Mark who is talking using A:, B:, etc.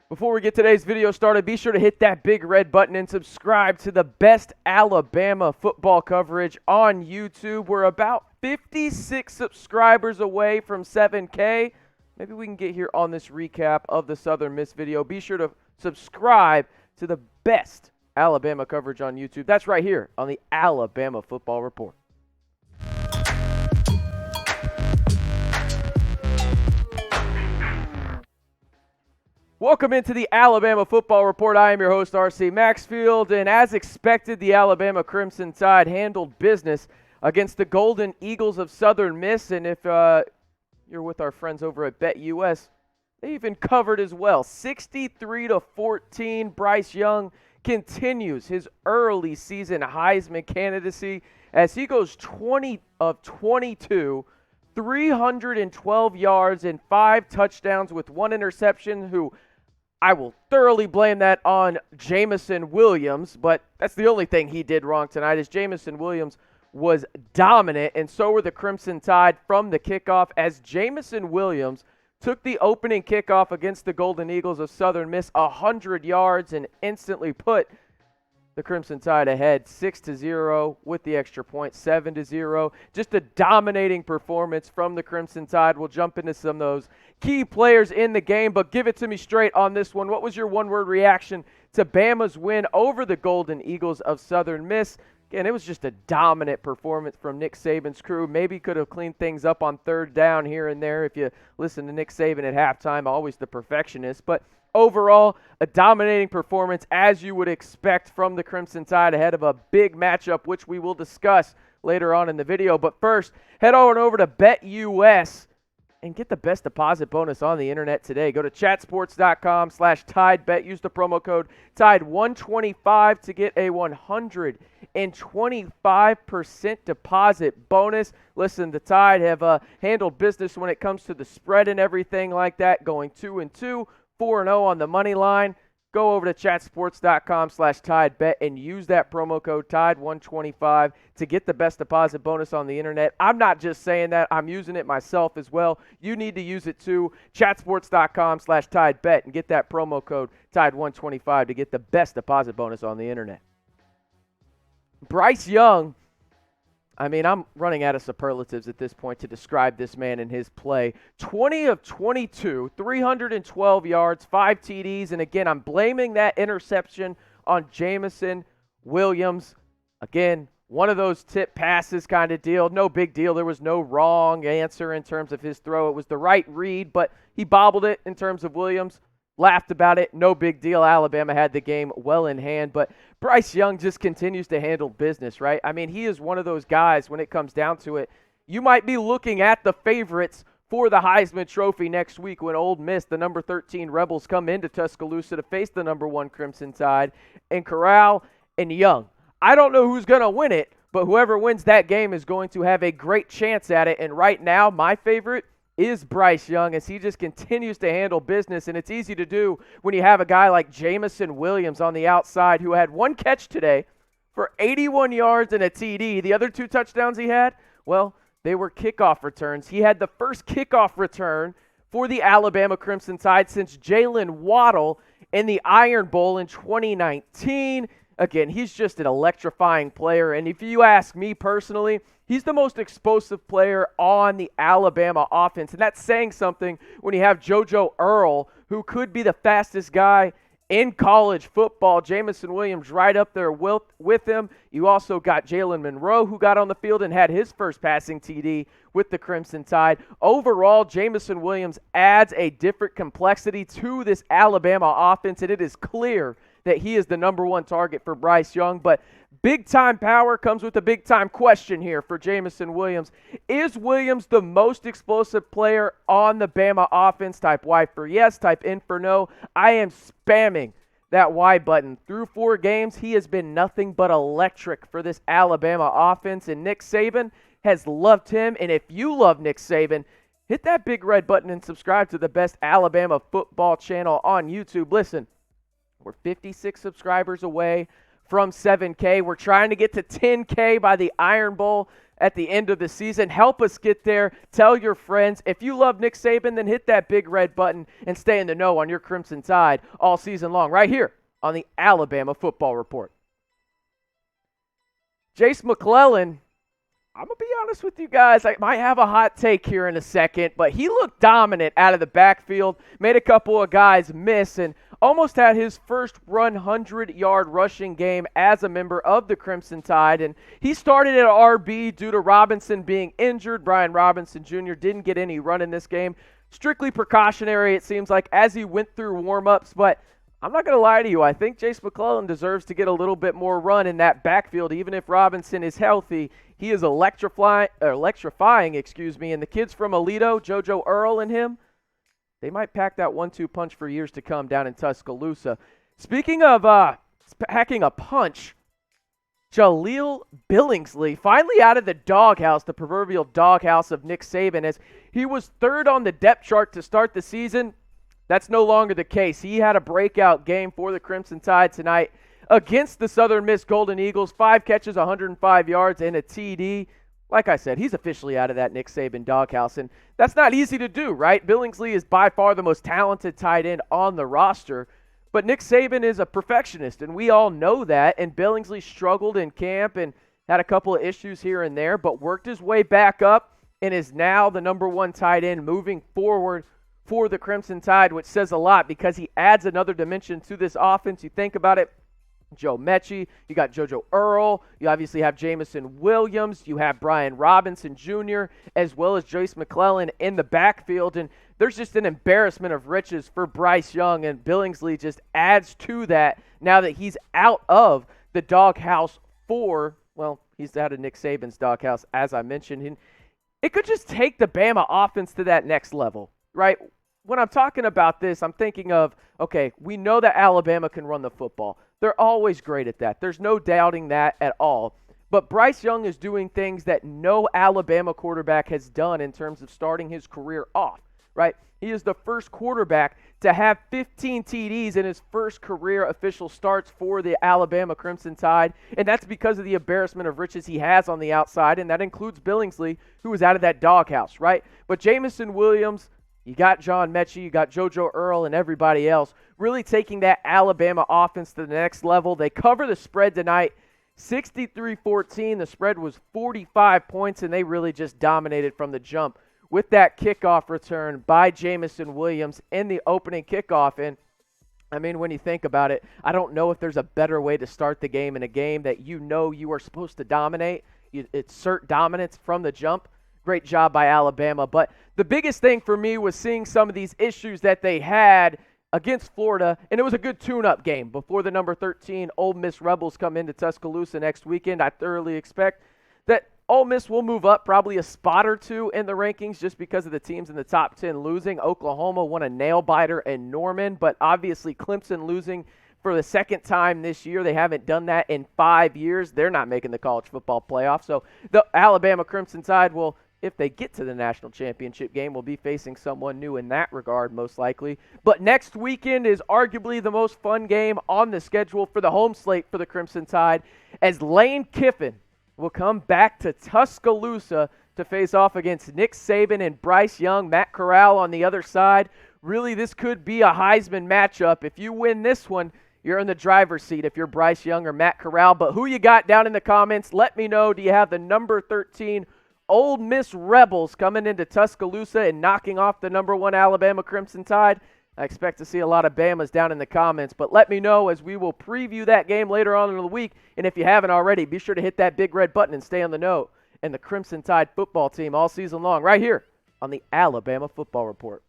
A: Before we get today's video started, be sure to hit that big red button and subscribe to the best Alabama football coverage on YouTube. We're about 56 subscribers away from 7K. Maybe we can get here on this recap of the Southern Miss video. Be sure to subscribe to the best Alabama coverage on YouTube. That's right here on the Alabama Football Report. Welcome into the Alabama Football Report. I am your host, RC Maxfield, and as expected, the Alabama Crimson Tide handled business against the Golden Eagles of Southern Miss, and if you're with our friends over at BetUS, they even covered as well. 63-14, Bryce Young continues his early season Heisman candidacy as he goes 20 of 22, 312 yards and 5 touchdowns with 1 interception, who I will thoroughly blame that on Jameson Williams, but that's the only thing he did wrong tonight is Jameson Williams was dominant, and so were the Crimson Tide from the kickoff as Jameson Williams took the opening kickoff against the Golden Eagles of Southern Miss 100 yards and instantly put the Crimson Tide ahead 6-0 with the extra point, 7-0. Just a dominating performance from the Crimson Tide. We'll jump into some of those key players in the game, but give it to me straight on this one. What was your one-word reaction to Bama's win over the Golden Eagles of Southern Miss? Again, it was just a dominant performance from Nick Saban's crew. Maybe could have cleaned things up on third down here and there if you listen to Nick Saban at halftime, always the perfectionist. But overall, a dominating performance as you would expect from the Crimson Tide ahead of a big matchup, which we will discuss later on in the video. But first, head on over to BetUS and get the best deposit bonus on the internet today. Go to chatsports.com/TideBet. Use the promo code TIDE125 to get a 125% deposit bonus. Listen, the Tide have handled business when it comes to the spread and everything like that, going 2-2, 4-0 on the money line. Go over to chatsports.com/TideBet and use that promo code TIDE125 to get the best deposit bonus on the internet. I'm not just saying that. I'm using it myself as well. You need to use it too. chatsports.com/TideBet and get that promo code TIDE125 to get the best deposit bonus on the internet. Bryce Young, I mean, I'm running out of superlatives at this point to describe this man and his play. 20 of 22, 312 yards, 5 TDs, and again, I'm blaming that interception on Jameson Williams. Again, one of those tip passes kind of deal. No big deal. There was no wrong answer in terms of his throw. It was the right read, but he bobbled it in terms of Williams. Laughed about it. No big deal. Alabama had the game well in hand, but Bryce Young just continues to handle business, right? I mean, he is one of those guys when it comes down to it. You might be looking at the favorites for the Heisman Trophy next week when Ole Miss, the number 13 Rebels, come into Tuscaloosa to face the number 1 Crimson Tide, and Corral and Young. I don't know who's going to win it, but whoever wins that game is going to have a great chance at it, and right now, my favorite is Bryce Young as he just continues to handle business, and it's easy to do when you have a guy like Jameson Williams on the outside who had 1 catch today for 81 yards and a TD. The other 2 touchdowns he had, well, they were kickoff returns. He had the first kickoff return for the Alabama Crimson Tide since Jalen Waddle in the Iron Bowl in 2019. Again, he's just an electrifying player, and if you ask me personally, he's the most explosive player on the Alabama offense, and that's saying something when you have JoJo Earl, who could be the fastest guy in college football. Jameson Williams right up there with him. You also got Jalen Monroe, who got on the field and had his first passing TD with the Crimson Tide. Overall, Jameson Williams adds a different complexity to this Alabama offense, and it is clear that he is the number 1 target for Bryce Young, but big-time power comes with a big-time question here for Jameson Williams. Is Williams the most explosive player on the Bama offense? Type Y for yes, type N for no. I am spamming that Y button. Through 4 games, he has been nothing but electric for this Alabama offense, and Nick Saban has loved him. And if you love Nick Saban, hit that big red button and subscribe to the best Alabama football channel on YouTube. Listen, we're 56 subscribers away from 7K. We're trying to get to 10K by the Iron Bowl. at the end of the seaon. Help us get there. Tell your friends. If you love Nick Saban, then hit that big red button and stay in the know on your Crimson Tide all season long right here on the Alabama Football Report. Jace McClellan, I'm going to be honest with you guys, I might have a hot take here in a second, but he looked dominant out of the backfield, made a couple of guys miss, and almost had his first 100-yard rushing game as a member of the Crimson Tide. And he started at RB due to Robinson being injured. Brian Robinson Jr. didn't get any run in this game. Strictly precautionary, it seems like, as he went through warm-ups, but I'm not going to lie to you. I think Jace McClellan deserves to get a little bit more run in that backfield. Even if Robinson is healthy, he is electrifying, and the kids from Alito, JoJo Earl and him, they might pack that 1-2 punch for years to come down in Tuscaloosa. Speaking of packing a punch, Jahleel Billingsley finally out of the doghouse, the proverbial doghouse of Nick Saban, as he was third on the depth chart to start the season. That's no longer the case. He had a breakout game for the Crimson Tide tonight against the Southern Miss Golden Eagles. 5 catches, 105 yards, and a TD. Like I said, he's officially out of that Nick Saban doghouse, and that's not easy to do, right? Billingsley is by far the most talented tight end on the roster, but Nick Saban is a perfectionist, and we all know that, and Billingsley struggled in camp and had a couple of issues here and there, but worked his way back up and is now the number 1 tight end moving forward for the Crimson Tide, which says a lot because he adds another dimension to this offense. You think about it, Joe Mechie, you got JoJo Earl, you obviously have Jamison Williams, you have Brian Robinson Jr., as well as Jace McClellan in the backfield, and there's just an embarrassment of riches for Bryce Young, and Billingsley just adds to that now that he's out of the doghouse he's out of Nick Saban's doghouse, as I mentioned, and it could just take the Bama offense to that next level, right? When I'm talking about this, I'm thinking of, okay, we know that Alabama can run the football. They're always great at that. There's no doubting that at all. But Bryce Young is doing things that no Alabama quarterback has done in terms of starting his career off, right? He is the first quarterback to have 15 TDs in his first career official starts for the Alabama Crimson Tide, and that's because of the embarrassment of riches he has on the outside, and that includes Billingsley, who is out of that doghouse, right? But Jamison Williams, you got John Mechie, you got JoJo Earl, and everybody else really taking that Alabama offense to the next level. They cover the spread tonight, 63-14. The spread was 45 points, and they really just dominated from the jump with that kickoff return by Jamison Williams in the opening kickoff. And, I mean, when you think about it, I don't know if there's a better way to start the game in a game that you know you are supposed to dominate. You assert dominance from the jump. Great job by Alabama. But the biggest thing for me was seeing some of these issues that they had against Florida, and it was a good tune-up game before the number 13 Ole Miss Rebels come into Tuscaloosa next weekend. I thoroughly expect that Ole Miss will move up probably a spot or two in the rankings just because of the teams in the top 10 losing. Oklahoma won a nail-biter in Norman, but obviously Clemson losing for the second time this year. They haven't done that in 5 years. They're not making the college football playoff. So the Alabama Crimson Tide will, if they get to the national championship game, will be facing someone new in that regard, most likely. But next weekend is arguably the most fun game on the schedule for the home slate for the Crimson Tide, as Lane Kiffin will come back to Tuscaloosa to face off against Nick Saban and Bryce Young. Matt Corral on the other side. Really, this could be a Heisman matchup. If you win this one, you're in the driver's seat if you're Bryce Young or Matt Corral. But who you got down in the comments, let me know. Do you have the number 13 Ole Miss Rebels coming into Tuscaloosa and knocking off the number 1 Alabama Crimson Tide? I expect to see a lot of Bamas down in the comments, but let me know as we will preview that game later on in the week. And if you haven't already, be sure to hit that big red button and stay on the know and the Crimson Tide football team all season long right here on the Alabama Football Report.